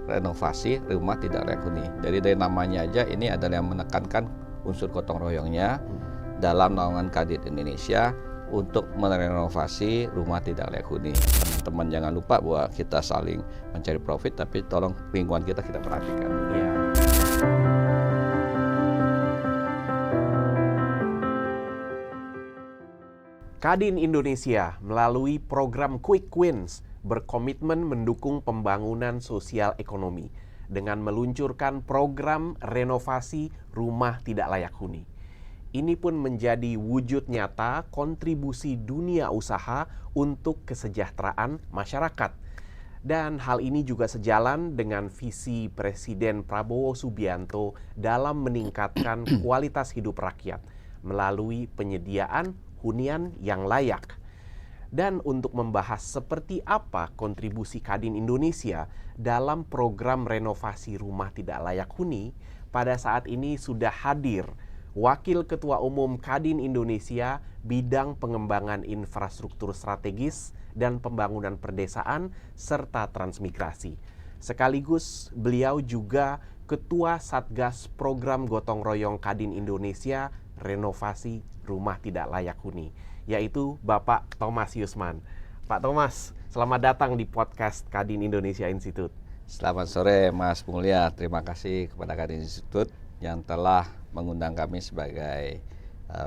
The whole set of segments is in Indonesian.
renovasi rumah tidak layak huni. Jadi dari namanya aja ini adalah yang menekankan unsur gotong royongnya dalam naungan Kadin Indonesia untuk merenovasi rumah tidak layak huni. Teman-teman jangan lupa bahwa kita saling mencari profit, tapi tolong lingkungan kita perhatikan. Ya. Kadin Indonesia melalui program Quick Wins berkomitmen mendukung pembangunan sosial ekonomi dengan meluncurkan program renovasi rumah tidak layak huni. Ini pun menjadi wujud nyata kontribusi dunia usaha untuk kesejahteraan masyarakat. Dan hal ini juga sejalan dengan visi Presiden Prabowo Subianto dalam meningkatkan kualitas hidup rakyat melalui penyediaan hunian yang layak. Dan untuk membahas seperti apa kontribusi Kadin Indonesia dalam program renovasi rumah tidak layak huni, pada saat ini sudah hadir Wakil Ketua Umum Kadin Indonesia bidang pengembangan infrastruktur strategis dan pembangunan perdesaan serta transmigrasi. Sekaligus beliau juga Ketua Satgas Program Gotong Royong Kadin Indonesia Renovasi Rumah Tidak Layak Huni, yaitu Bapak Thomas Yusman. Pak Thomas, selamat datang di podcast Kadin Indonesia Institute. Selamat sore Mas Mulia, terima kasih kepada Kadin Institute yang telah mengundang kami sebagai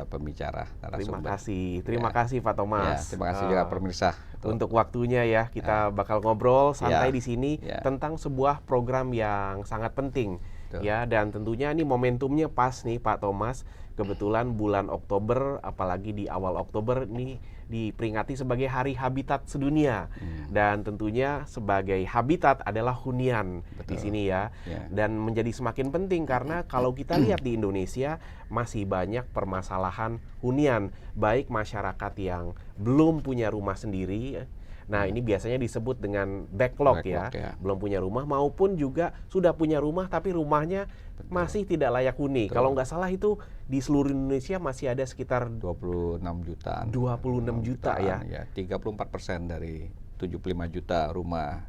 pembicara narasumber. Terima kasih Pak Thomas. Terima kasih juga pemirsa. Untuk waktunya ya, kita bakal ngobrol santai di sini tentang sebuah program yang sangat penting. Ya, dan tentunya ini momentumnya pas nih Pak Thomas. Kebetulan bulan Oktober, apalagi di awal Oktober ini diperingati sebagai Hari Habitat Sedunia. Dan tentunya sebagai habitat adalah hunian. Betul. Di sini ya. Dan menjadi semakin penting karena kalau kita lihat di Indonesia masih banyak permasalahan hunian, baik masyarakat yang belum punya rumah sendiri. Nah, ini biasanya disebut dengan backlog ya. Belum punya rumah maupun juga sudah punya rumah tapi rumahnya masih tidak layak huni. Kalau nggak salah itu di seluruh Indonesia masih ada sekitar 26 jutaan. 26 juta ya. 34% dari 75 juta rumah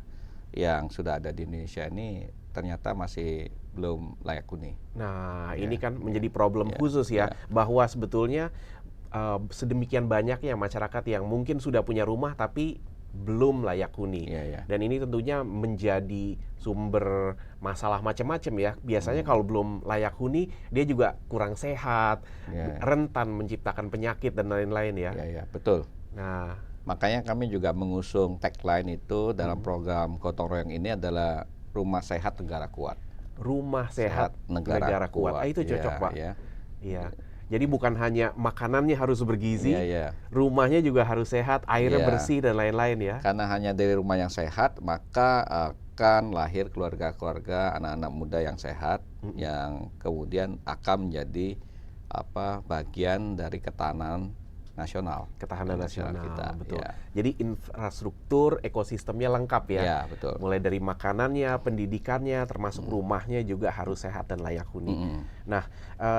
yang sudah ada di Indonesia ini ternyata masih belum layak huni. Nah, ini kan menjadi problem khusus ya, bahwa sebetulnya sedemikian banyaknya masyarakat yang mungkin sudah punya rumah tapi belum layak huni. Dan ini tentunya menjadi sumber masalah macam-macam ya. Biasanya kalau belum layak huni, dia juga kurang sehat, rentan menciptakan penyakit dan lain-lain ya. Betul. Nah, makanya kami juga mengusung tagline itu dalam program Gotong Royong ini adalah Rumah Sehat Negara Kuat. Rumah Sehat Negara Kuat. Itu cocok, Pak. Iya. Jadi bukan hanya makanannya harus bergizi, rumahnya juga harus sehat, airnya bersih dan lain-lain ya. Karena hanya dari rumah yang sehat, maka akan lahir keluarga-keluarga anak-anak muda yang sehat, yang kemudian akan menjadi bagian dari ketahanan nasional. Ketahanan nasional kita. Betul. Ya. Jadi infrastruktur ekosistemnya lengkap ya. Ya, betul. Mulai dari makanannya, pendidikannya, termasuk rumahnya juga harus sehat dan layak huni. Nah,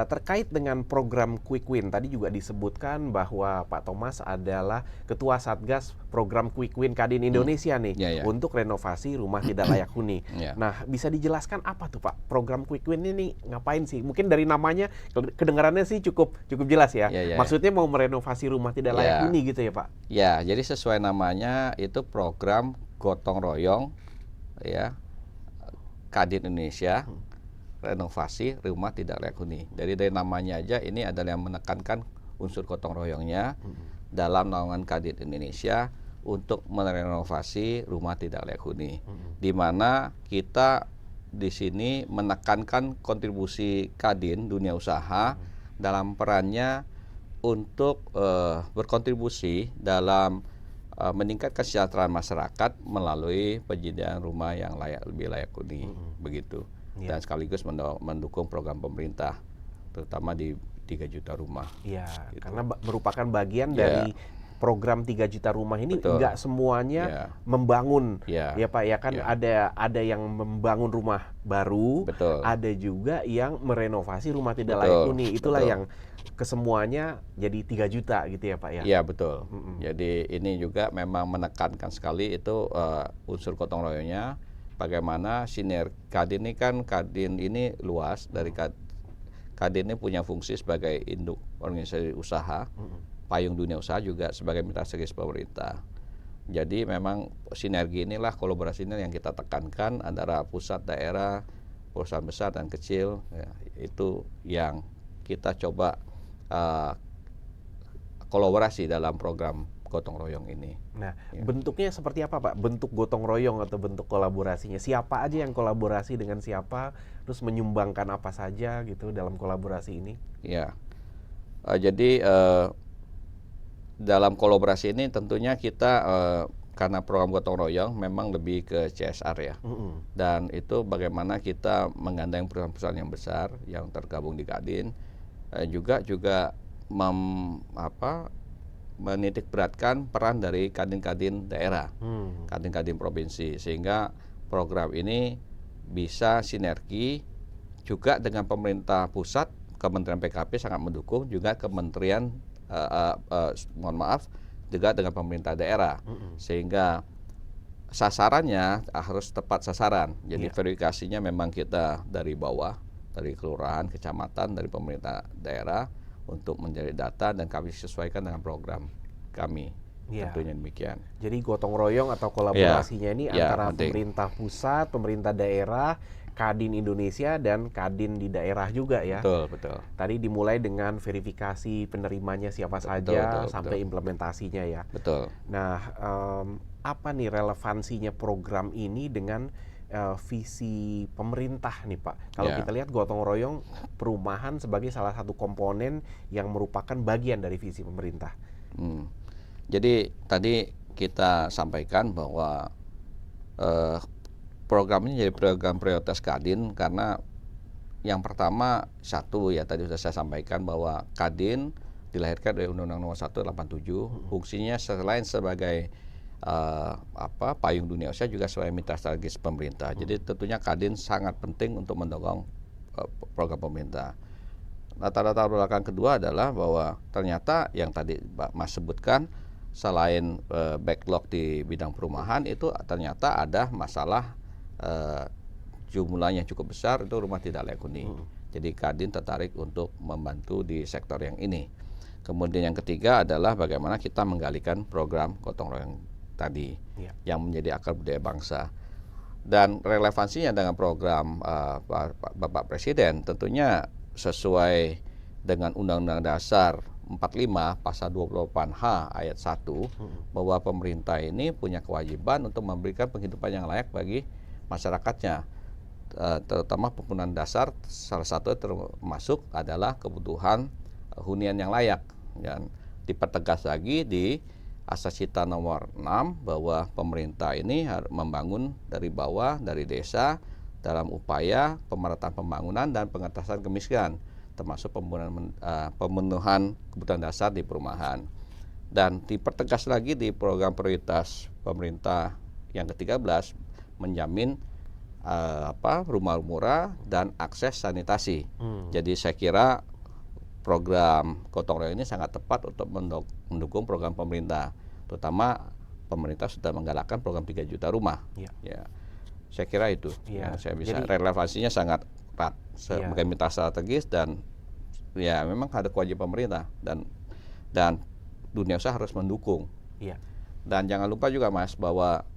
terkait dengan program Quick Win, tadi juga disebutkan bahwa Pak Thomas adalah Ketua Satgas Program Quick Win Kadin Indonesia nih untuk renovasi rumah tidak layak huni. Nah, bisa dijelaskan apa tuh Pak? Program Quick Win ini ngapain sih? Mungkin dari namanya kedengarannya sih cukup jelas ya. Maksudnya mau merenovasi rumah tidak layak huni gitu ya Pak? Ya, jadi sesuai namanya itu program gotong royong ya Kadin Indonesia renovasi rumah tidak layak huni. Jadi dari namanya aja ini adalah yang menekankan unsur gotong royongnya dalam naungan Kadin Indonesia untuk merenovasi rumah tidak layak huni. Di mana kita di sini menekankan kontribusi Kadin dunia usaha dalam perannya untuk berkontribusi dalam meningkatkan kesejahteraan masyarakat melalui penyediaan rumah yang lebih layak huni, begitu. Dan sekaligus mendukung program pemerintah, terutama di 3 juta rumah. Iya, gitu. Karena merupakan bagian dari program 3 juta rumah ini. Enggak semuanya membangun, ya Pak, ya kan ada yang membangun rumah baru, ada juga yang merenovasi rumah tidak layak huni. Itulah yang kesemuanya jadi 3 juta gitu ya Pak ya? Iya betul. Jadi ini juga memang menekankan sekali itu unsur gotong royongnya bagaimana Kadin ini luas dari Kadin ini punya fungsi sebagai induk organisasi usaha, payung dunia usaha juga sebagai mitra strategis pemerintah. Jadi memang sinergi inilah, kolaborasi ini yang kita tekankan antara pusat, daerah, perusahaan besar dan kecil, ya, itu yang kita coba kolaborasi dalam program gotong royong ini. Nah, bentuknya seperti apa, Pak? Bentuk gotong royong atau bentuk kolaborasinya? Siapa aja yang kolaborasi dengan siapa? Terus menyumbangkan apa saja gitu dalam kolaborasi ini? Ya, jadi dalam kolaborasi ini tentunya kita karena program gotong royong memang lebih ke CSR ya. Dan itu bagaimana kita menggandeng perusahaan-perusahaan yang besar yang tergabung di Kadin, juga menitik beratkan peran dari kadin-kadin daerah, kadin-kadin provinsi, sehingga program ini bisa sinergi juga dengan pemerintah pusat. Kementerian PKP sangat mendukung, juga Kementerian juga dengan pemerintah daerah, sehingga sasarannya harus tepat sasaran. Jadi verifikasinya memang kita dari bawah, dari kelurahan, kecamatan, dari pemerintah daerah, untuk mencari data dan kami sesuaikan dengan program kami. Tentunya demikian. Jadi gotong royong atau kolaborasinya ini antara pemerintah pusat, pemerintah daerah, Kadin Indonesia dan Kadin di daerah juga ya. Betul. Tadi dimulai dengan verifikasi penerimanya siapa saja sampai implementasinya ya. Betul. Nah, apa nih relevansinya program ini dengan visi pemerintah nih Pak? Kalau kita lihat gotong royong perumahan sebagai salah satu komponen yang merupakan bagian dari visi pemerintah. Jadi tadi kita sampaikan bahwa program ini jadi program prioritas Kadin karena yang pertama tadi sudah saya sampaikan bahwa Kadin dilahirkan dari Undang-Undang Nomor 1 87, fungsinya selain sebagai payung dunia usaha juga sebagai mitra strategis pemerintah. Jadi tentunya Kadin sangat penting untuk mendorong program pemerintah. Latar belakang kedua adalah bahwa ternyata yang tadi Mas sebutkan, selain backlog di bidang perumahan, itu ternyata ada masalah jumlahnya cukup besar, itu rumah tidak layak huni. Jadi Kadin tertarik untuk membantu di sektor yang ini. Kemudian yang ketiga adalah bagaimana kita menggalikan program gotong royong tadi yang menjadi akar budaya bangsa. Dan relevansinya dengan program Bapak Presiden tentunya sesuai dengan Undang-Undang Dasar 45 pasal 28H ayat 1, bahwa pemerintah ini punya kewajiban untuk memberikan penghidupan yang layak bagi masyarakatnya, terutama pembangunan dasar. Salah satu termasuk adalah kebutuhan hunian yang layak, dan dipertegas lagi di Asas Cita nomor 6 bahwa pemerintah ini harus membangun dari bawah, dari desa, dalam upaya pemerataan pembangunan dan pengentasan kemiskinan, termasuk pemenuhan kebutuhan dasar di perumahan. Dan dipertegas lagi di program prioritas pemerintah yang ke-13, menjamin rumah murah dan akses sanitasi. Jadi saya kira program gotong royong ini sangat tepat untuk mendukung program pemerintah, terutama pemerintah sudah menggalakkan program 3 juta rumah. Saya kira itu saya bisa. Jadi, relevansinya sangat erat sebagai mitra strategis, dan memang ada kewajiban pemerintah dan dunia usaha harus mendukung. Dan jangan lupa juga Mas, bahwa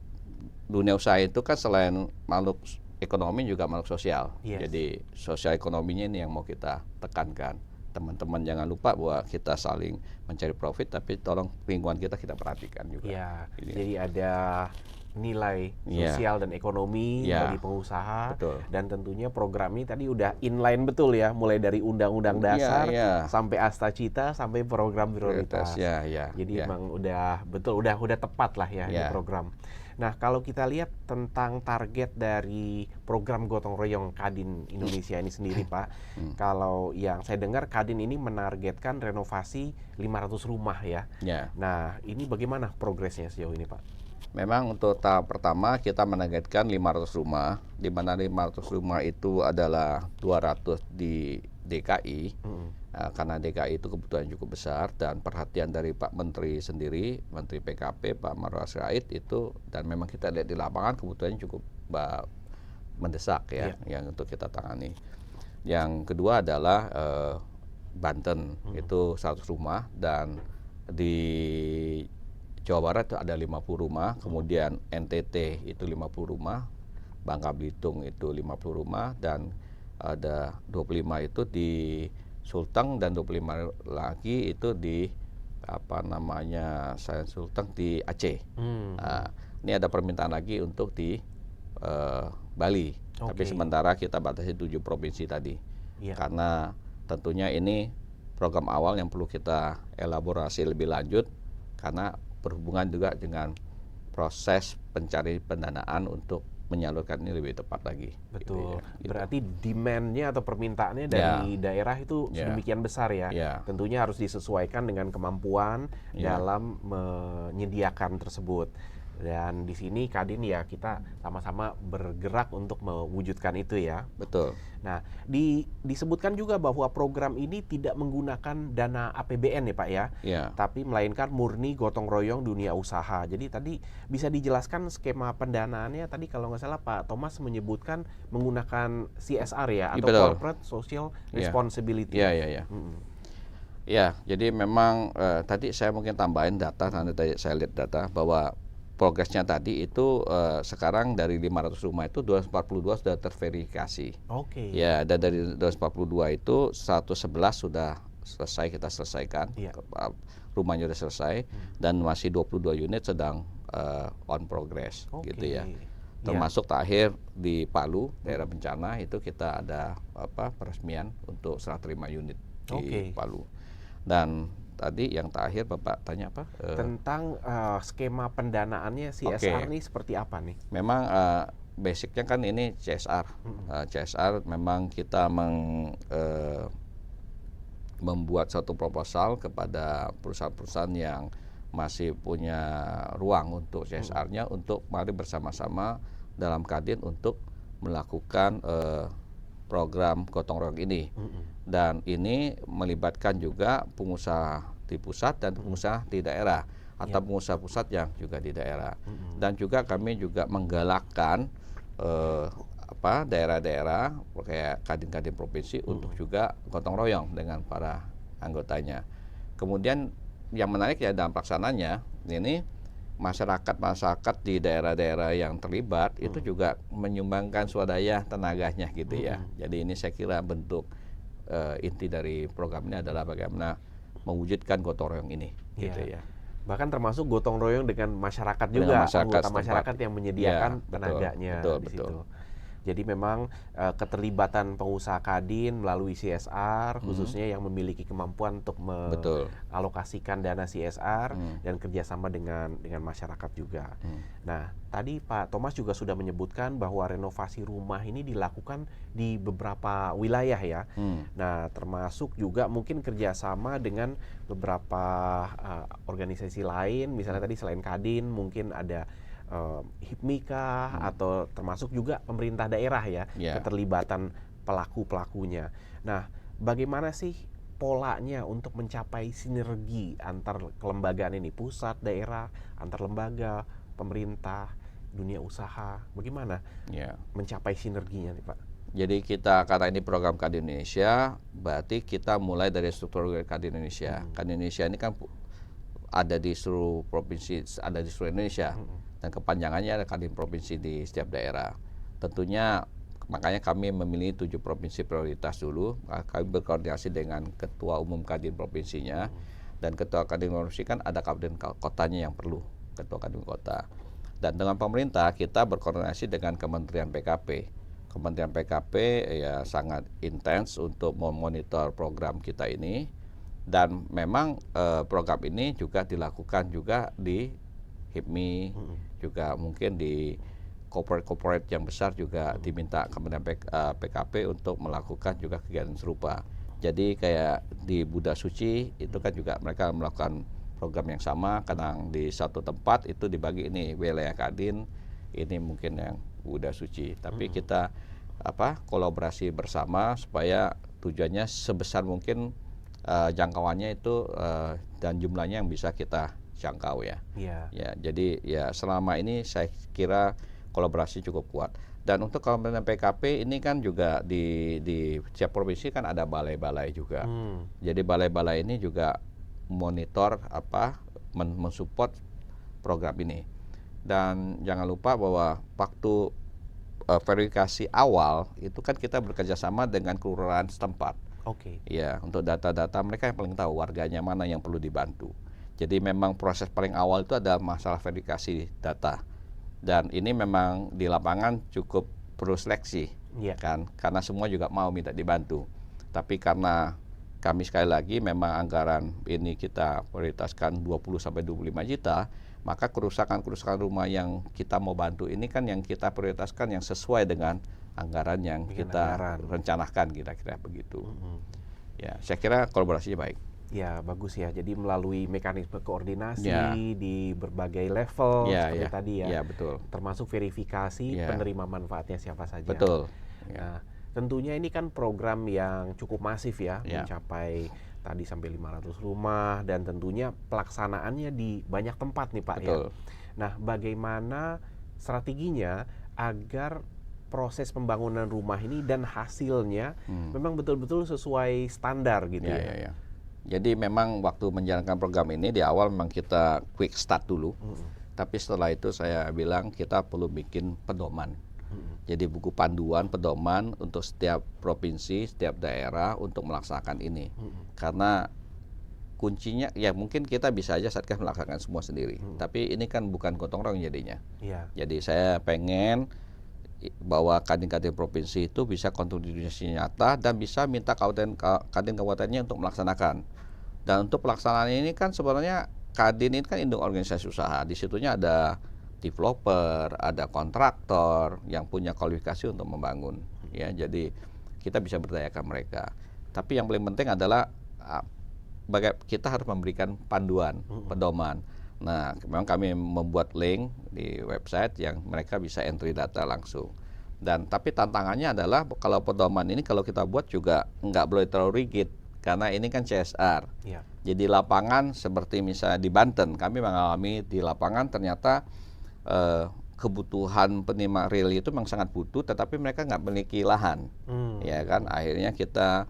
dunia usaha itu kan selain makhluk ekonomi juga makhluk sosial. Jadi sosial ekonominya ini yang mau kita tekankan. Teman-teman jangan lupa bahwa kita saling mencari profit, tapi tolong lingkungan kita perhatikan juga. Jadi ada nilai sosial dan ekonomi bagi pengusaha. Dan tentunya program ini tadi udah inline betul ya, mulai dari Undang-Undang Dasar sampai Asta Cita sampai program prioritas. Jadi memang udah betul, udah tepat lah ya ini program. Nah, kalau kita lihat tentang target dari program gotong royong Kadin Indonesia ini sendiri, Pak, kalau yang saya dengar Kadin ini menargetkan renovasi 500 rumah ya. Nah, ini bagaimana progresnya sejauh ini, Pak? Memang untuk tahap pertama kita menargetkan 500 rumah, di mana 500 rumah itu adalah 200 di DKI. Karena DKI itu kebutuhan cukup besar, dan perhatian dari Pak Menteri sendiri, Menteri PKP Pak Marwah Sirait itu, dan memang kita lihat di lapangan kebutuhannya cukup mendesak ya, yang untuk kita tangani. Yang kedua adalah Banten, itu 100 rumah, dan di Jawa Barat itu ada 50 rumah, kemudian NTT itu 50 rumah, Bangka Belitung itu 50 rumah, dan ada 25 itu di Sulteng, dan 25 lagi itu di Sulteng di Aceh. Nah, ini ada permintaan lagi untuk di Bali, tapi sementara kita batasi 7 provinsi tadi, karena tentunya ini program awal yang perlu kita elaborasi lebih lanjut, karena berhubungan juga dengan proses pencari pendanaan untuk menyalurkan ini lebih tepat lagi. Betul. Gitu ya, gitu. Berarti demand-nya atau permintaannya dari daerah itu sedemikian besar ya. Tentunya harus disesuaikan dengan kemampuan dalam menyediakan tersebut. Dan di sini Kadin ya kita sama-sama bergerak untuk mewujudkan itu ya. Betul. Nah, disebutkan juga bahwa program ini tidak menggunakan dana APBN ya Pak ya, tapi melainkan murni gotong royong dunia usaha. Jadi tadi bisa dijelaskan skema pendanaannya, tadi kalau nggak salah Pak Thomas menyebutkan menggunakan CSR ya, atau Corporate Social Responsibility. Ya, jadi memang tadi saya mungkin tambahin data, nanti tadi saya lihat data bahwa progresnya tadi itu sekarang dari 500 rumah itu 242 sudah terverifikasi. Ya, dan dari 242 itu 111 sudah selesai, kita selesaikan. Rumahnya sudah selesai, dan masih 22 unit sedang on progress gitu ya. Termasuk terakhir di Palu, daerah bencana itu kita ada peresmian untuk serah terima unit di Palu. Dan tadi yang terakhir Bapak tanya apa? Tentang skema pendanaannya CSR ini seperti apa nih? Memang basicnya kan ini CSR. CSR memang kita membuat satu proposal kepada perusahaan-perusahaan yang masih punya ruang untuk CSR-nya, untuk mari bersama-sama dalam Kadin untuk melakukan program gotong royong ini. Dan ini melibatkan juga pengusaha di pusat dan pengusaha di daerah, atau pengusaha pusat yang juga di daerah. Dan juga kami juga menggalakkan daerah-daerah kayak Kadin-Kadin provinsi untuk juga gotong royong dengan para anggotanya. Kemudian yang menarik ya dalam pelaksananya ini, masyarakat di daerah-daerah yang terlibat itu juga menyumbangkan swadaya tenaganya gitu ya. Jadi ini saya kira bentuk inti dari program ini adalah bagaimana mewujudkan gotong royong ini gitu ya. Bahkan termasuk gotong royong dengan masyarakat juga, anggota masyarakat yang menyediakan tenaganya di situ. Jadi memang keterlibatan pengusaha Kadin melalui CSR, khususnya yang memiliki kemampuan untuk mengalokasikan dana CSR dan kerjasama dengan masyarakat juga. Nah, tadi Pak Thomas juga sudah menyebutkan bahwa renovasi rumah ini dilakukan di beberapa wilayah ya. Nah, termasuk juga mungkin kerjasama dengan beberapa organisasi lain, misalnya tadi selain Kadin mungkin ada Hipmika atau termasuk juga pemerintah daerah ya, keterlibatan pelaku-pelakunya. Nah, bagaimana sih polanya untuk mencapai sinergi antar kelembagaan ini, pusat, daerah, antar lembaga, pemerintah, dunia usaha, bagaimana mencapai sinerginya nih Pak? Jadi kita, karena ini program Kadin Indonesia, berarti kita mulai dari struktur Kadin Indonesia. Kadin Indonesia ini kan ada di seluruh provinsi, ada di seluruh Indonesia. Dan kepanjangannya ada Kadin provinsi di setiap daerah. Tentunya makanya kami memilih 7 provinsi prioritas dulu. Kami berkoordinasi dengan ketua umum Kadin provinsinya, dan ketua Kadin provinsi kan ada Kadin kotanya yang perlu, ketua Kadin kota. Dan dengan pemerintah kita berkoordinasi dengan Kementerian PKP. Kementerian PKP ya sangat intens untuk memonitor program kita ini, dan memang program ini juga dilakukan juga di HIPMI, juga mungkin di corporate yang besar juga diminta Kementerian PKP untuk melakukan juga kegiatan serupa. Jadi kayak di Buddha Suci itu kan juga mereka melakukan program yang sama, kadang di satu tempat itu dibagi, ini wilayah Kadin, ini mungkin yang Buddha Suci. Tapi kita kolaborasi bersama supaya tujuannya sebesar mungkin jangkauannya itu dan jumlahnya yang bisa kita jangkau ya. Ya, jadi ya selama ini saya kira kolaborasi cukup kuat. Dan untuk Kementerian PKP ini kan juga di setiap provinsi kan ada balai-balai juga. Jadi balai-balai ini juga monitor mensupport program ini. Dan jangan lupa bahwa waktu verifikasi awal itu kan kita bekerja sama dengan kelurahan setempat. Oke. Ya, untuk data-data mereka yang paling tahu warganya mana yang perlu dibantu. Jadi memang proses paling awal itu ada masalah verifikasi data. Dan ini memang di lapangan cukup perlu seleksi, kan? Karena semua juga mau minta dibantu. Tapi karena kami sekali lagi memang anggaran ini kita prioritaskan 20 sampai 25 juta, maka kerusakan-kerusakan rumah yang kita mau bantu ini kan yang kita prioritaskan yang sesuai dengan anggaran yang kita rencanakan, kira-kira begitu. Ya, saya kira kolaborasinya baik. Ya, bagus ya. Jadi melalui mekanisme koordinasi di berbagai level seperti tadi ya. Ya, betul. Termasuk verifikasi penerima manfaatnya siapa saja. Betul. Nah, tentunya ini kan program yang cukup masif ya, mencapai tadi sampai 500 rumah dan tentunya pelaksanaannya di banyak tempat nih Pak. Betul. Ya. Nah, bagaimana strateginya agar proses pembangunan rumah ini dan hasilnya memang betul-betul sesuai standar gitu ya. Jadi memang waktu menjalankan program ini di awal memang kita quick start dulu. Tapi setelah itu saya bilang kita perlu bikin pedoman. Jadi buku panduan pedoman untuk setiap provinsi, setiap daerah untuk melaksanakan ini. Karena kuncinya ya mungkin kita bisa aja Satgas melaksanakan semua sendiri. Tapi ini kan bukan gotong royong jadinya. Jadi saya pengen bahwa kadin-kadin provinsi itu bisa kontribusi nyata dan bisa minta kadin kabupatennya untuk melaksanakan. Dan untuk pelaksanaan ini kan sebenarnya kadin ini kan induk organisasi usaha. Di situnya ada developer, ada kontraktor yang punya kualifikasi untuk membangun. Ya, jadi kita bisa berdayakan mereka. Tapi yang paling penting adalah kita harus memberikan panduan, pedoman. Nah, memang kami membuat link di website yang mereka bisa entry data langsung. Tapi tantangannya adalah kalau pedoman ini kalau kita buat juga nggak boleh terlalu rigid karena ini kan CSR. Jadi lapangan seperti misalnya di Banten, kami mengalami di lapangan ternyata kebutuhan penerima real itu memang sangat butuh, tetapi mereka nggak memiliki lahan. Ya kan, akhirnya kita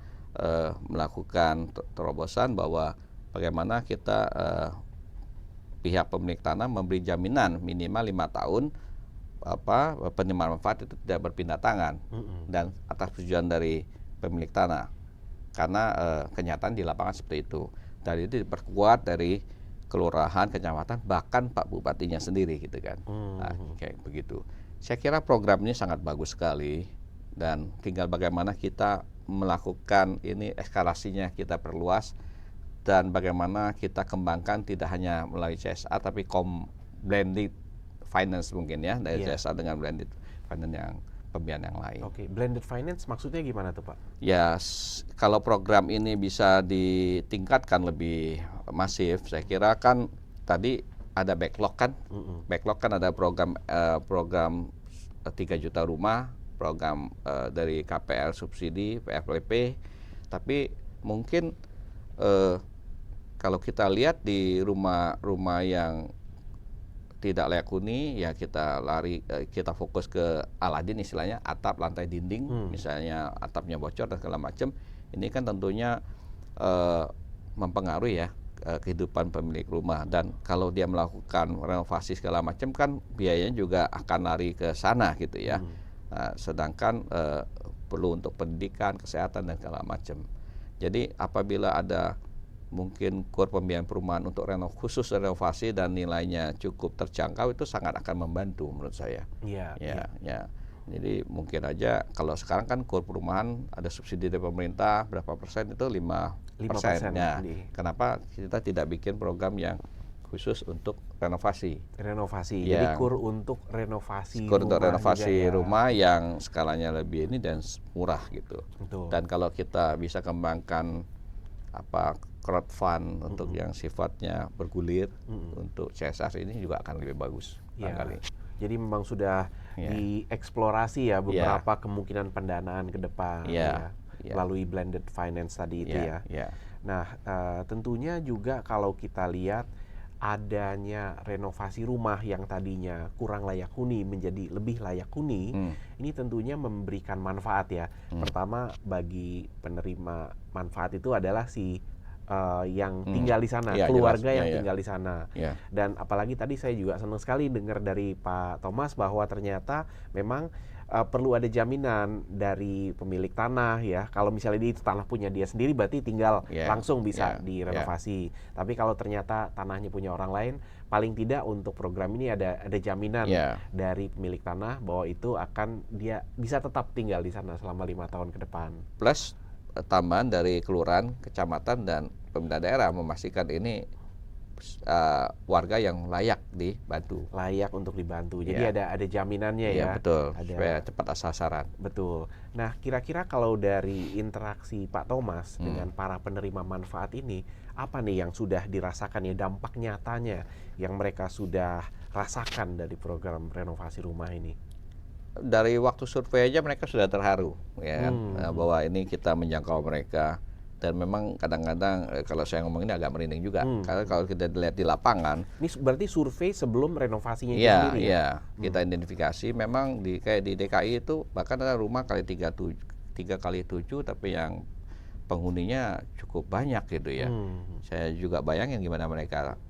melakukan terobosan bahwa bagaimana kita pihak pemilik tanah memberi jaminan minimal 5 tahun penerimaan manfaat itu tidak berpindah tangan dan atas persetujuan dari pemilik tanah karena kenyataan di lapangan seperti itu dan itu diperkuat dari kelurahan, kecamatan bahkan Pak Bupatinya sendiri gitu kan. Nah, kayak begitu. Saya kira program ini sangat bagus sekali dan tinggal bagaimana kita melakukan ini eskalasinya kita perluas dan bagaimana kita kembangkan tidak hanya melalui CSR tapi blended finance mungkin ya dari CSR dengan blended finance yang pembiayaan yang lain. Oke, blended finance maksudnya gimana tuh Pak? Ya, kalau program ini bisa ditingkatkan lebih masif, saya kira kan tadi ada backlog kan, backlog kan ada program 3 juta rumah, program dari KPR subsidi, PFLP, tapi mungkin kalau kita lihat di rumah-rumah yang tidak layak huni, ya kita fokus ke Aladin istilahnya, atap, lantai, dinding, misalnya atapnya bocor dan segala macam. Ini kan tentunya mempengaruhi ya kehidupan pemilik rumah dan kalau dia melakukan renovasi segala macam kan biayanya juga akan lari ke sana gitu ya. Sedangkan perlu untuk pendidikan, kesehatan dan segala macam. Jadi apabila ada mungkin kur pembiayaan perumahan untuk khusus renovasi dan nilainya cukup terjangkau itu sangat akan membantu menurut saya. Ya. Jadi mungkin aja kalau sekarang kan kur perumahan ada subsidi dari pemerintah berapa persen itu 5%. Ya. Kenapa kita tidak bikin program yang khusus untuk renovasi? Jadi kur untuk renovasi rumah yang skalanya lebih ini dan murah gitu. Betul. Dan kalau kita bisa kembangkan crowdfund untuk yang sifatnya bergulir untuk CSR ini juga akan lebih bagus barangkali. Jadi memang sudah dieksplorasi ya beberapa kemungkinan pendanaan ke depan melalui blended finance tadi itu ya. Nah, tentunya juga kalau kita lihat adanya renovasi rumah yang tadinya kurang layak huni menjadi lebih layak huni, ini tentunya memberikan manfaat ya. Pertama, bagi penerima manfaat itu adalah si yang tinggal di sana, Iya, jelas. keluarga Iya, yang iya. tinggal di sana. Iya. Dan apalagi tadi saya juga senang sekali dengar dari Pak Thomas bahwa ternyata memang perlu ada jaminan dari pemilik tanah ya. Kalau misalnya itu tanah punya dia sendiri, berarti tinggal Iya, langsung bisa iya, direnovasi. Tapi kalau ternyata tanahnya punya orang lain, paling tidak untuk program ini ada jaminan iya. dari pemilik tanah bahwa itu akan dia bisa tetap tinggal di sana selama 5 tahun ke depan. Plus tambahan dari kelurahan, kecamatan, dan pemerintah daerah memastikan ini warga yang layak dibantu. Layak untuk dibantu. Jadi Iya. ada jaminannya Iya, ya. betul. Ada. Supaya cepat sasaran. Betul. Nah, kira-kira kalau dari interaksi Pak Thomas dengan para penerima manfaat ini, apa nih yang sudah dirasakan ya, dampak nyatanya yang mereka sudah rasakan dari program renovasi rumah ini? Dari waktu survei aja mereka sudah terharu, ya kan, bahwa ini kita menjangkau mereka. Dan memang kadang-kadang kalau saya ngomong ini agak merinding juga, karena kalau kita lihat di lapangan, Ini berarti survei sebelum renovasinya itu iya, sendiri ya? iya, kita identifikasi memang kayak di DKI itu bahkan ada rumah kali 3 kali 7, tapi yang penghuninya cukup banyak gitu ya. Saya juga bayangin gimana mereka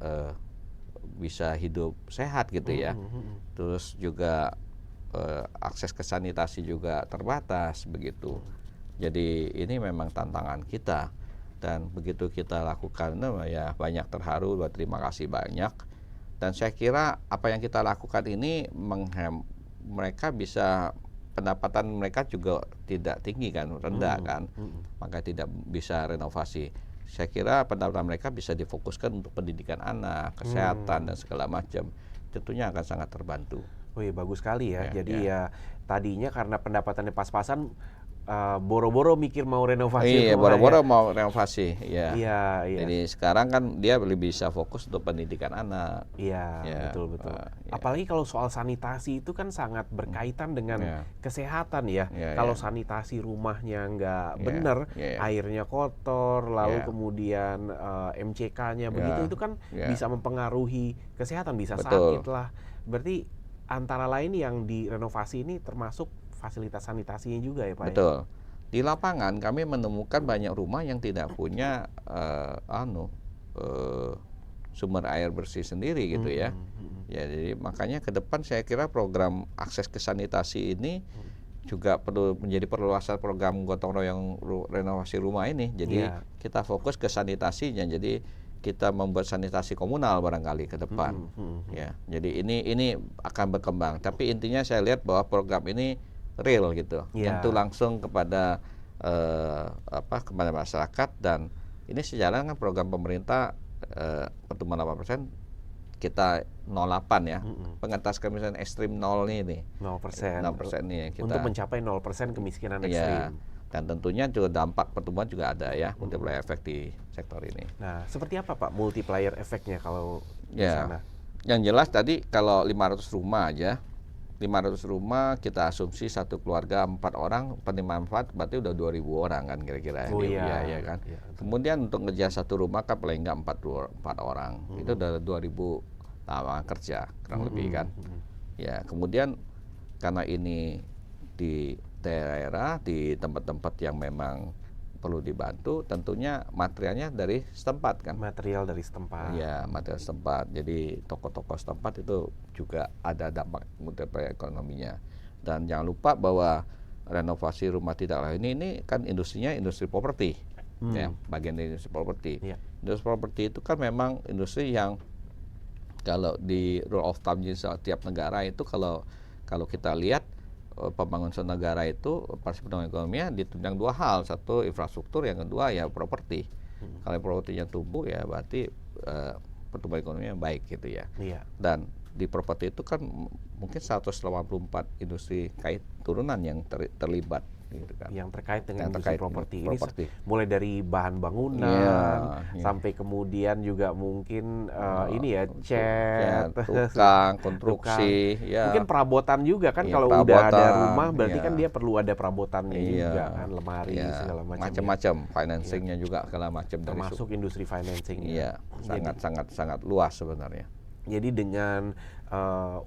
bisa hidup sehat gitu ya. Terus juga akses ke sanitasi juga terbatas begitu. Jadi ini memang tantangan kita, dan begitu kita lakukan ya banyak terharu, terima kasih banyak. Dan saya kira apa yang kita lakukan ini mereka bisa, pendapatan mereka juga tidak tinggi kan, rendah kan, maka tidak bisa renovasi. Saya kira pendapatan mereka bisa difokuskan untuk pendidikan anak, kesehatan, dan segala macam. Tentunya akan sangat terbantu. Oh iya, bagus sekali ya. Ya, Jadi ya. ya tadinya karena pendapatannya pas-pasan, boro-boro mikir mau renovasi Iya, rumah boro-boro ya. mau renovasi, ya. Iya, iya. Jadi sekarang kan dia lebih bisa fokus untuk pendidikan anak. Iya, Ya, betul. ya. Apalagi kalau soal sanitasi itu kan sangat berkaitan dengan Ya. kesehatan ya. Ya, Kalau ya. sanitasi rumahnya nggak Ya, bener, ya, ya. airnya kotor, lalu Ya. kemudian MCK-nya Ya, begitu, itu kan ya. bisa mempengaruhi kesehatan, bisa Betul. sakit lah. Berarti antara lain yang direnovasi ini termasuk fasilitas sanitasinya juga ya Pak ya? Betul. Di lapangan kami menemukan banyak rumah yang tidak punya sumber air bersih sendiri gitu ya. Ya, jadi makanya ke depan saya kira program akses ke sanitasi ini juga perlu menjadi perluasan program gotong royong renovasi rumah ini. Jadi Iya. kita fokus ke sanitasinya. Jadi kita membuat sanitasi komunal barangkali ke depan. Ya, jadi ini akan berkembang. Tapi intinya saya lihat bahwa program ini real gitu, Iya. nyentuh langsung kepada kepada masyarakat. Dan ini sejalan dengan program pemerintah pertumbuhan 8%, kita 08 ya, pengentas kemiskinan ekstrim 0 ini 0%. 0% nih yang kita, Untuk mencapai 0% kemiskinan ya, ekstrim. dan tentunya juga dampak pertumbuhan juga ada ya, multiplier efek di sektor ini. Nah, seperti apa Pak multiplier efeknya kalau di Ya, sana? yang jelas tadi kalau 500 rumah aja, 500 rumah kita asumsi satu keluarga 4 orang penerima manfaat, berarti udah 2.000 orang kan kira-kira. Oh Di iya. biaya kan. Iya. Kemudian untuk ngejar satu rumah kan paling nggak 4 orang. Itu udah 2.000 lapangan kerja kurang lebih kan. Ya, kemudian karena ini di daerah, di tempat-tempat yang memang perlu dibantu, tentunya materialnya dari setempat kan. Material dari setempat. Ya, material setempat. Jadi toko-toko setempat itu juga ada dampak multiplier ekonominya. Dan jangan lupa bahwa renovasi rumah tidak layak huni ini kan industrinya industri properti. Ya, bagian dari industri properti. Iya. Industri properti itu kan memang industri yang kalau di rule of thumb di setiap negara itu, kalau kita lihat pembangunan suatu negara itu pasti pertumbuhan ekonominya ditunjang dua hal, satu infrastruktur, yang kedua ya properti. Kalau propertinya tumbuh ya berarti pertumbuhan ekonominya baik gitu ya. Iya. Dan di properti itu kan mungkin 184 industri kait turunan yang terlibat gitu kan. Yang terkait dengan Yang industri terkait properti ini properti. mulai dari bahan bangunan Iya, sampai kemudian juga mungkin ini ya ya, cat, tukang, tukang, konstruksi, mungkin ya, perabotan juga kan, ya kalau udah ada perabotan, rumah berarti kan ya, dia perlu ada perabotannya iya, juga kan, lemari ya, segala macam ya. macam-macam, Iya, financingnya juga segala macam dari termasuk industri financing ya. iya, Jadi sangat luas sebenarnya. Jadi dengan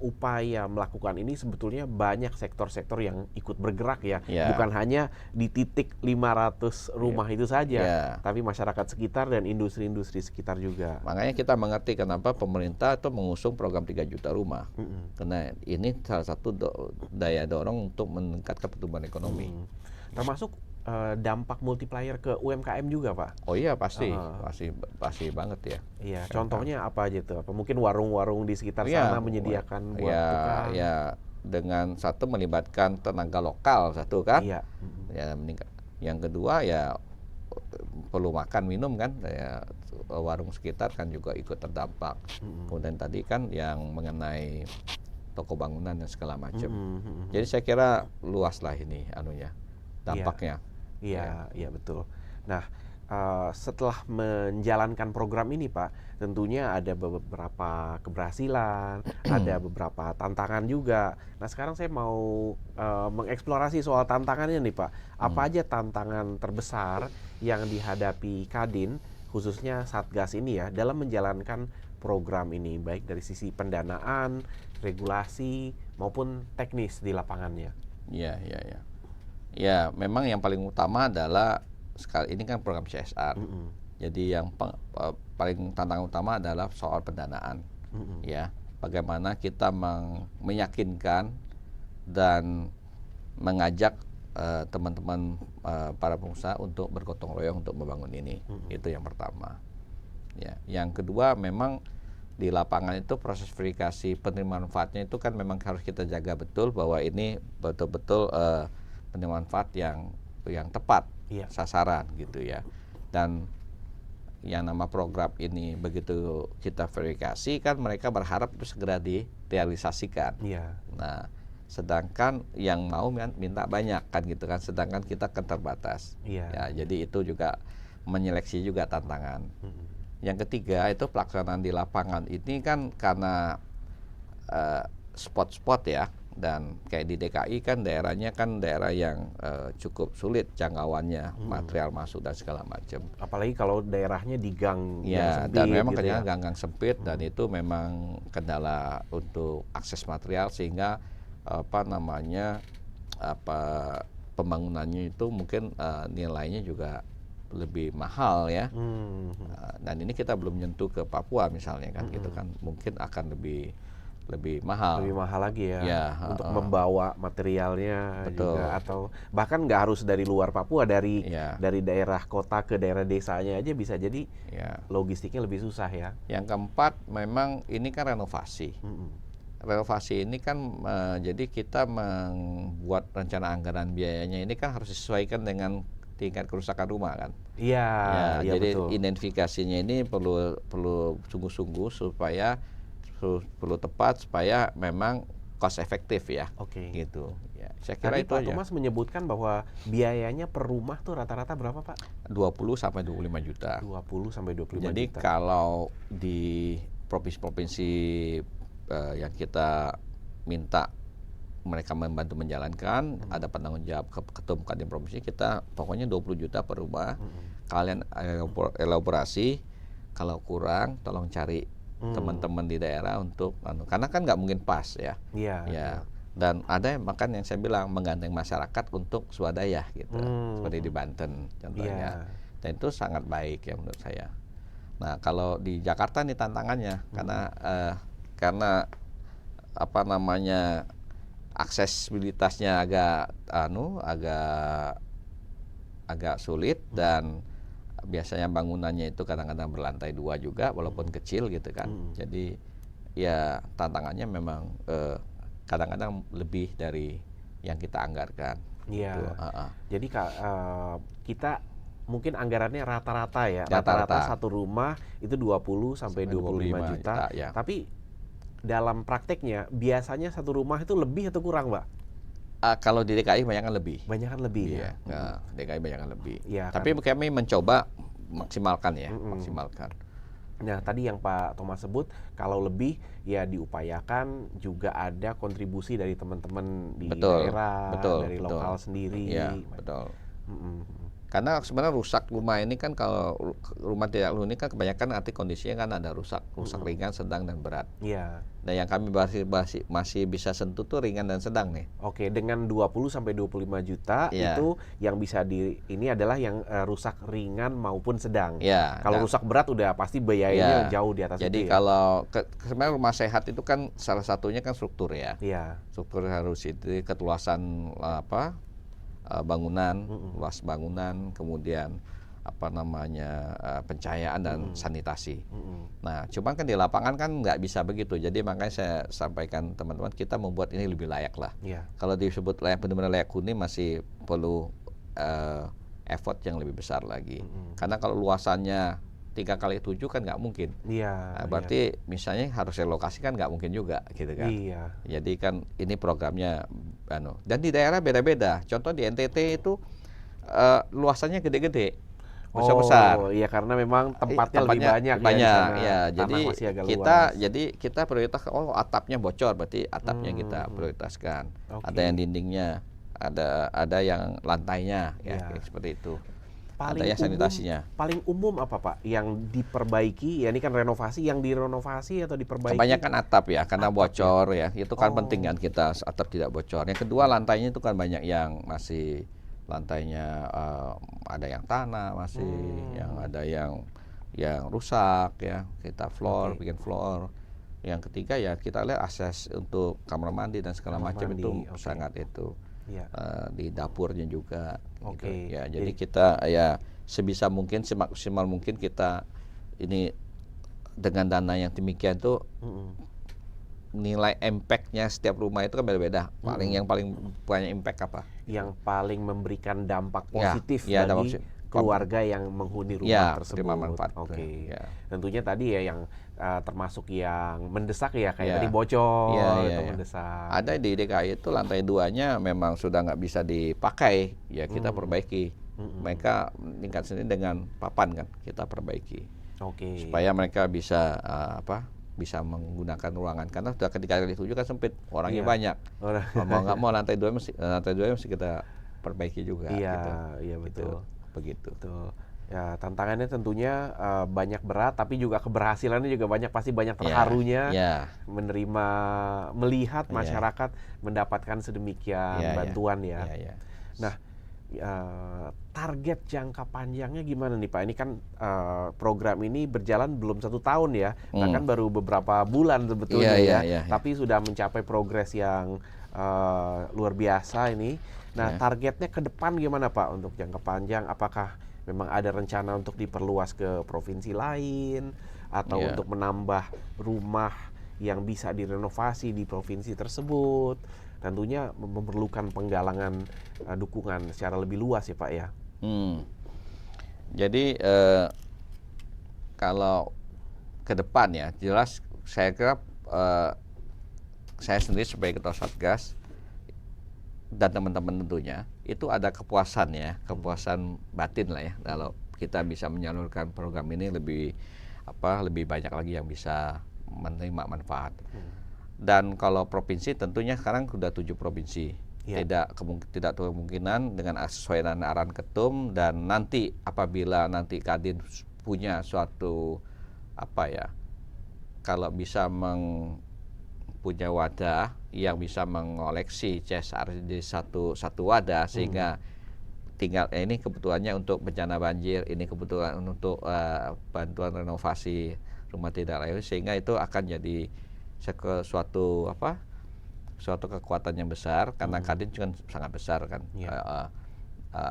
upaya melakukan ini sebetulnya banyak sektor-sektor yang ikut bergerak ya. Ya, Bukan hanya di titik 500 rumah itu saja, ya. tapi masyarakat sekitar dan industri-industri sekitar juga. Makanya kita mengerti kenapa pemerintah itu mengusung program 3 juta rumah. Mm-mm. Karena ini salah satu daya dorong untuk meningkatkan pertumbuhan ekonomi. Termasuk dampak multiplier ke UMKM juga, Pak. Oh iya, pasti banget ya. Iya, contohnya apa aja tuh? Apa mungkin warung-warung di sekitar Iya, sana menyediakan buat ya, tukang? ya, dengan satu melibatkan tenaga lokal satu kan. Iya. Ya, meningkat. Yang kedua ya perlu makan minum kan, ya, warung sekitar kan juga ikut terdampak. Kemudian tadi kan yang mengenai toko bangunan dan segala macam. Jadi saya kira luas lah ini anunya dampaknya. Iya, iya betul. Nah, setelah menjalankan program ini, Pak, tentunya ada beberapa keberhasilan, ada beberapa tantangan juga. Nah, sekarang saya mau mengeksplorasi soal tantangannya nih, Pak. Apa aja tantangan terbesar yang dihadapi Kadin, khususnya Satgas ini ya, dalam menjalankan program ini, baik dari sisi pendanaan, regulasi, maupun teknis di lapangannya? Iya, iya, iya. Ya, memang yang paling utama adalah sekali ini kan program CSR. Jadi yang paling tantangan utama adalah soal pendanaan. Ya, bagaimana kita meyakinkan dan mengajak teman-teman para pengusaha untuk bergotong royong untuk membangun ini. Itu yang pertama. Ya, yang kedua memang di lapangan itu proses verifikasi penerimaan manfaatnya itu kan memang harus kita jaga betul bahwa ini betul-betul penerimaan manfaat yang tepat, sasaran gitu ya. Dan yang nama program ini begitu kita verifikasi kan mereka berharap itu segera direalisasikan. Nah, sedangkan yang mau minta banyak kan gitu kan, sedangkan kita kan terbatas. Ya, jadi itu juga menyeleksi juga tantangan. Yang ketiga itu pelaksanaan di lapangan ini kan karena spot-spot ya, dan kayak di DKI kan daerahnya kan daerah yang cukup sulit jangkauannya, material masuk dan segala macam. Apalagi kalau daerahnya di gang ya, yang sempit dan memang gitu ya. gang-gang sempit dan itu memang kendala untuk akses material sehingga pembangunannya itu mungkin nilainya juga lebih mahal ya. Dan ini kita belum nyentuh ke Papua misalnya kan gitu kan, mungkin akan lebih mahal. Lebih mahal lagi ya untuk membawa materialnya. Betul. Juga, atau bahkan nggak harus dari luar Papua, dari Ya. daerah kota ke daerah desanya aja bisa jadi Ya. logistiknya lebih susah ya. Yang keempat memang ini kan renovasi. Renovasi ini kan jadi kita membuat rencana anggaran biayanya ini kan harus disesuaikan dengan tingkat kerusakan rumah kan. Iya, Ya, jadi betul. identifikasinya ini perlu sungguh-sungguh supaya perlu tepat supaya memang cost efektif ya. Oke. Gitu. Ya, saya kira Tadi itu Pak aja. Thomas menyebutkan bahwa biayanya per rumah tuh rata-rata berapa, Pak? 20 sampai 25 juta. 20 sampai 25 Jadi juta. kalau di provinsi-provinsi yang kita minta mereka membantu menjalankan, ada penanggung jawab ketua Kadin provinsi, kita pokoknya 20 juta per rumah. Kalian elaborasi, kalau kurang tolong cari teman-teman di daerah untuk karena kan nggak mungkin pas ya. Iya. Dan ada makan yang saya bilang menggandeng masyarakat untuk swadaya gitu, seperti di Banten contohnya. Dan itu sangat baik ya menurut saya. Nah, kalau di Jakarta nih tantangannya karena aksesibilitasnya agak sulit dan biasanya bangunannya itu kadang-kadang berlantai 2 juga walaupun kecil gitu kan. Jadi ya tantangannya memang kadang-kadang lebih dari yang kita anggarkan. Iya. Gitu. Jadi kita mungkin anggarannya rata-rata ya. Rata-rata. Satu rumah itu 20 sampai 25 juta. Ya. Tapi dalam prakteknya biasanya satu rumah itu lebih atau kurang, Pak? Kalau di DKI banyak kan lebih. Banyak kan lebih Iya, ya. DKI banyak kan lebih. Iya, Tapi kan. kami mencoba maksimalkan ya, maksimalkan. Nah, tadi yang Pak Thomas sebut, kalau lebih ya diupayakan juga ada kontribusi dari teman-teman di Betul, daerah, betul, dari betul. lokal sendiri. Iya, betul. Mm-mm. Karena sebenarnya rusak rumah ini kan, kalau rumah tidak huni kan kebanyakan nanti kondisinya kan ada rusak ringan, sedang, dan berat. Iya. Nah, yang kami masih bisa sentuh tuh ringan dan sedang nih. Oke, dengan 20 sampai 25 juta Iya. itu yang bisa ini adalah yang rusak ringan maupun sedang. Iya, Kalau dan- rusak berat udah pasti biayanya Iya. jauh di atas Jadi itu ya. kalau sebenarnya rumah sehat itu kan salah satunya kan struktur ya. Iya. Struktur harus itu keluasan bangunan, luas bangunan, kemudian pencahayaan dan sanitasi. Nah, cuman kan di lapangan kan nggak bisa begitu. Jadi makanya saya sampaikan teman-teman, kita membuat ini lebih layak lah. Iya. Kalau disebut layak, benar-benar layak huni, masih perlu effort yang lebih besar lagi. Karena kalau luasannya 3x7 kan nggak mungkin. Iya. Nah, berarti misalnya harus relokasi kan nggak mungkin juga, gitu kan. Iya. Jadi kan ini programnya, dan di daerah beda-beda. Contoh di NTT itu luasannya gede-gede, besar-besar. Oh, iya, karena memang tempatnya lebih banyak banyak, ya di sana. ya. Tanah masih agak Jadi kita prioritas, atapnya bocor, berarti atapnya kita prioritaskan. Oke. Ada yang dindingnya, ada yang lantainya, ya, Iya. kayak seperti itu. Paling Ada yang sanitasinya. paling umum apa Pak yang diperbaiki? Ya ini kan renovasi, yang direnovasi atau diperbaiki? Kebanyakan atap ya, karena bocor ya. Itu kan Oh. penting kan, kita atap tidak bocor. Yang kedua, lantainya itu kan banyak yang masih lantainya ada yang tanah masih, yang ada yang rusak ya. Kita bikin floor. Yang ketiga ya kita lihat akses untuk kamar mandi dan segala Kamar macam mandi, itu oke. sangat itu. Iya. Di dapurnya juga. Oke. Gitu. Ya, jadi kita ya sebisa mungkin, semaksimal mungkin kita ini dengan dana yang demikian tuh, nilai impact-nya setiap rumah itu kan beda-beda. Yang paling banyak impact apa? Yang paling memberikan dampak Ya, positif ya, dampak bagi positif. keluarga yang menghuni rumah Ya, tersebut. terima manfaat. Oke. Ya. Tentunya tadi ya yang termasuk yang mendesak ya, kayak Ya. tadi bocor Ya, itu ya. mendesak. Ada di DKI itu lantai 2-nya memang sudah nggak bisa dipakai, ya kita perbaiki. Mereka meningkat sendiri dengan papan kan, kita perbaiki Oke. supaya mereka bisa bisa menggunakan ruangan, karena sudah ketika kali 7 kan sempit, orangnya Iya. banyak. Orang- Mau nggak mau lantai 2 mesti kita perbaiki juga. Iya, gitu. iya betul. Begitu. Betul. Ya, tantangannya tentunya banyak berat, tapi juga keberhasilannya juga pasti banyak terharunya. Ya. Melihat Iya. masyarakat mendapatkan sedemikian bantuan ya. Ya. Nah, target jangka panjangnya gimana nih Pak? Ini kan program ini berjalan belum 1 tahun ya, bahkan baru beberapa bulan sebetulnya Iya. tapi sudah mencapai progres yang luar biasa ini. Nah, targetnya ke depan gimana Pak untuk jangka panjang? Apakah memang ada rencana untuk diperluas ke provinsi lain atau Iya. untuk menambah rumah yang bisa direnovasi di provinsi tersebut? Tentunya memerlukan penggalangan dukungan secara lebih luas ya Pak ya. Jadi kalau ke depan ya, jelas saya kira saya sendiri sebagai ketua Satgas dan teman-teman tentunya itu ada kepuasan ya, kepuasan batin lah ya, kalau kita bisa menyalurkan program ini lebih banyak lagi yang bisa menerima manfaat. Dan kalau provinsi tentunya sekarang sudah 7 provinsi. Ya. Tidak kemungkinan dengan sesuai dengan arahan ketum, dan nanti apabila nanti Kadin punya suatu kalau bisa punya wadah yang bisa mengoleksi CSR di satu wadah, sehingga tinggal ini kebutuhannya untuk bencana banjir, ini kebutuhan untuk bantuan renovasi rumah tidak layak, sehingga itu akan jadi suatu kekuatan yang besar, karena Kadin kan sangat besar kan.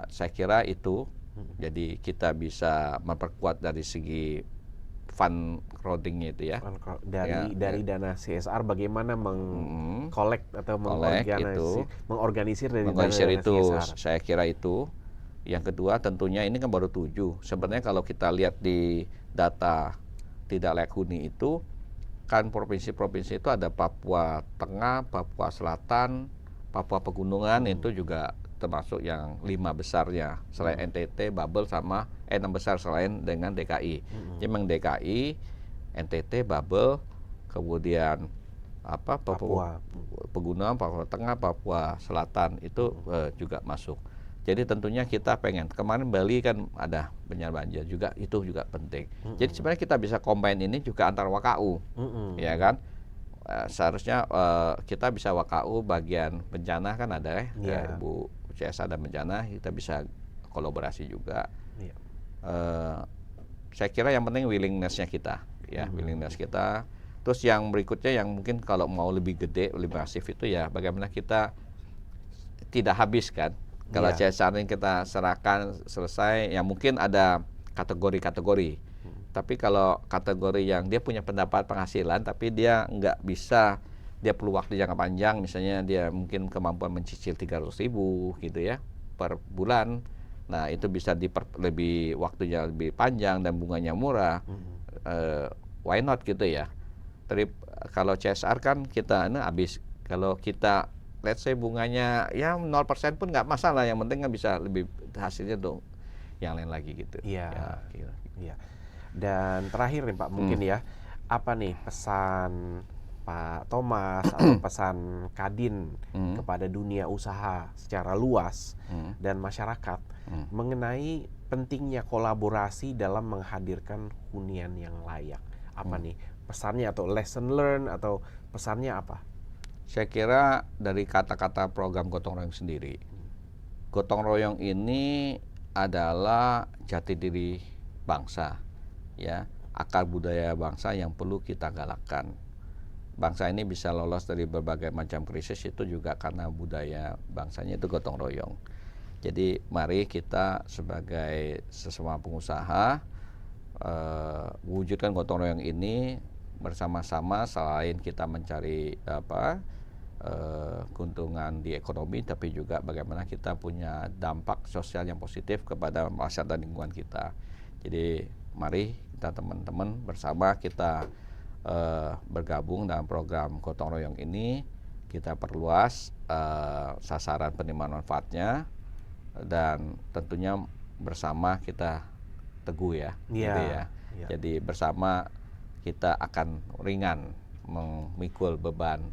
Saya kira itu jadi kita bisa memperkuat dari segi fund crowding itu ya. Dari dana CSR bagaimana mengkolek atau mengorganisir dari dana itu, CSR. saya kira itu. Yang kedua tentunya ini kan baru 7. Sebenarnya kalau kita lihat di data tidak layak huni itu kan, provinsi-provinsi itu ada Papua Tengah, Papua Selatan, Papua Pegunungan itu juga termasuk yang 5 besarnya selain NTT, Babel sama 6 besar selain dengan DKI. Jadi memang DKI, NTT, Babel, kemudian Papua Pegunungan, Papua Tengah, Papua Selatan itu juga masuk. Jadi tentunya kita pengen, kemarin Bali kan ada bencana banjir juga, itu juga penting. Jadi sebenarnya kita bisa combine ini juga antar WKU, ya kan? Seharusnya kita bisa WKU bagian bencana kan ada Bu CS ada bencana, kita bisa kolaborasi juga. Saya kira yang penting willingness-nya kita, ya willingness kita. Terus yang berikutnya yang mungkin kalau mau lebih gede, lebih masif itu ya bagaimana kita tidak habis kan. Kalau CSR ini kita serahkan selesai, ya mungkin ada kategori-kategori. Tapi kalau kategori yang dia punya pendapat penghasilan, tapi dia nggak bisa, dia perlu waktu jangka panjang, misalnya dia mungkin kemampuan mencicil 300.000 gitu ya per bulan. Nah itu bisa lebih waktunya lebih panjang dan bunganya murah. Why not gitu ya? Tapi kalau CSR kan kita habis, kalau kita let's say bunganya ya 0% pun nggak masalah, yang penting kan bisa lebih hasilnya dong yang lain lagi gitu. Iya. Dan terakhir nih Pak, mungkin ya, apa nih pesan Pak Thomas atau pesan Kadin kepada dunia usaha secara luas dan masyarakat mengenai pentingnya kolaborasi dalam menghadirkan hunian yang layak? Apa nih pesannya atau lesson learn atau pesannya apa? Saya kira dari kata-kata program gotong royong sendiri, gotong royong ini adalah jati diri bangsa, ya, akar budaya bangsa yang perlu kita galakkan. Bangsa ini bisa lolos dari berbagai macam krisis itu juga karena budaya bangsanya itu gotong royong. Jadi mari kita sebagai sesama pengusaha wujudkan gotong royong ini bersama-sama, selain kita mencari keuntungan di ekonomi, tapi juga bagaimana kita punya dampak sosial yang positif kepada masyarakat dan lingkungan kita. Jadi mari kita teman-teman bersama kita bergabung dalam program gotong royong ini, kita perluas sasaran penerimaan manfaatnya, dan tentunya bersama kita teguh ya, gitu ya. Jadi bersama kita akan ringan memikul beban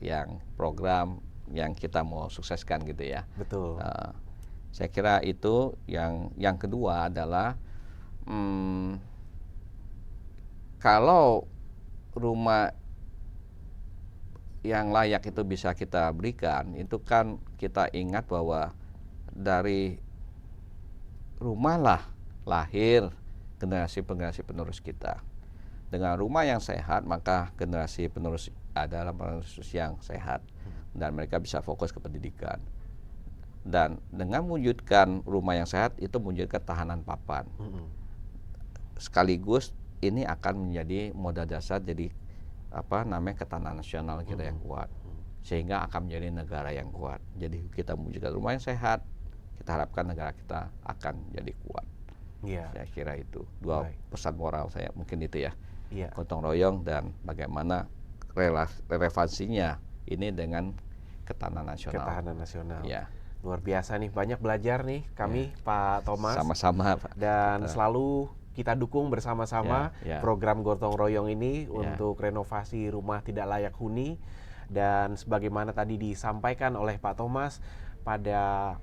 yang program yang kita mau sukseskan gitu ya. Betul. Saya kira itu yang kedua adalah kalau rumah yang layak itu bisa kita berikan, itu kan kita ingat bahwa dari rumah lah lahir generasi-generasi penerus kita. Dengan rumah yang sehat, maka generasi penerus adalah penerus yang sehat, dan mereka bisa fokus ke pendidikan. Dan dengan mewujudkan rumah yang sehat itu mewujudkan ketahanan papan. Sekaligus ini akan menjadi modal dasar jadi ketahanan nasional kita yang kuat, sehingga akan menjadi negara yang kuat. Jadi kita mewujudkan rumah yang sehat, kita harapkan negara kita akan jadi kuat. Saya kira itu dua pesan moral saya, mungkin itu ya. Gotong royong dan bagaimana relevansinya ini dengan ketahanan nasional. Ya. Luar biasa nih, banyak belajar nih kami Pak Thomas. Sama-sama Pak. Dan selalu kita dukung bersama-sama program gotong royong ini untuk renovasi rumah tidak layak huni. Dan sebagaimana tadi disampaikan oleh Pak Thomas, pada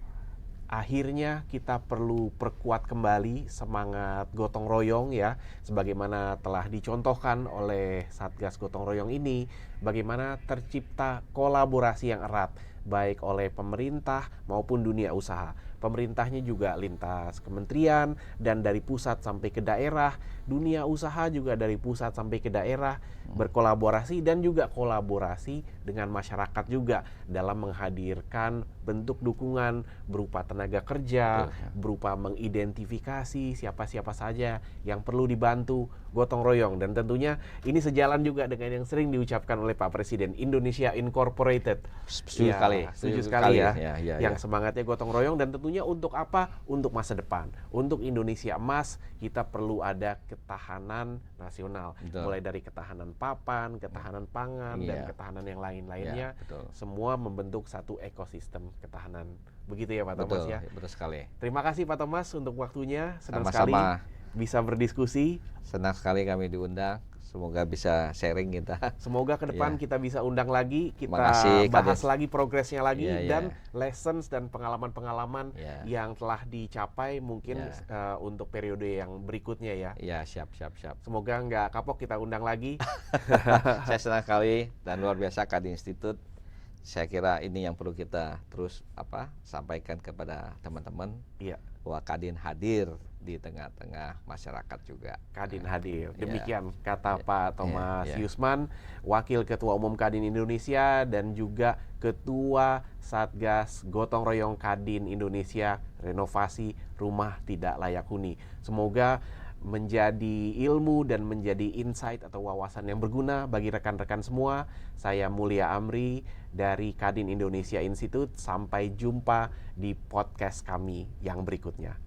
akhirnya kita perlu perkuat kembali semangat gotong royong ya, sebagaimana telah dicontohkan oleh Satgas Gotong Royong ini, bagaimana tercipta kolaborasi yang erat baik oleh pemerintah maupun dunia usaha. Pemerintahnya juga lintas kementerian dan dari pusat sampai ke daerah, dunia usaha juga dari pusat sampai ke daerah berkolaborasi, dan juga kolaborasi dengan masyarakat juga dalam menghadirkan bentuk dukungan berupa tenaga kerja, berupa mengidentifikasi siapa-siapa saja yang perlu dibantu gotong royong. Dan tentunya ini sejalan juga dengan yang sering diucapkan oleh Pak Presiden, Indonesia Incorporated. Setuju sekali ya. Yang semangatnya gotong royong, dan tentu waktunya untuk apa? Untuk masa depan. Untuk Indonesia emas, kita perlu ada ketahanan nasional. Betul. Mulai dari ketahanan papan, ketahanan pangan, dan Iya. ketahanan yang lain-lainnya. Iya, betul. Semua membentuk satu ekosistem ketahanan. Begitu ya Pak Thomas Betul, ya? betul sekali. Terima kasih Pak Thomas untuk waktunya. Senang Sama-sama. sekali bisa berdiskusi. Senang sekali kami diundang. Semoga bisa sharing kita. Semoga ke depan Iya. kita bisa undang lagi, kita Makasih, bahas Kades. lagi progresnya lagi, Iya, iya. dan lessons dan pengalaman-pengalaman Iya. yang telah dicapai mungkin Iya. untuk periode yang berikutnya ya. Iya, siap. Semoga nggak kapok kita undang lagi. Saya senang sekali dan luar biasa Kadin Institute. Saya kira ini yang perlu kita terus sampaikan kepada teman-teman, Iya, bahwa Kadin hadir di tengah-tengah masyarakat juga. Kadin hadir. Iya. Demikian kata Pak Thomas Iya. Yusman, Wakil Ketua Umum Kadin Indonesia dan juga Ketua Satgas Gotong Royong Kadin Indonesia, Renovasi Rumah Tidak Layak Huni. Semoga menjadi ilmu dan menjadi insight atau wawasan yang berguna bagi rekan-rekan semua. Saya Mulia Amri dari Kadin Indonesia Institute. Sampai jumpa di podcast kami yang berikutnya.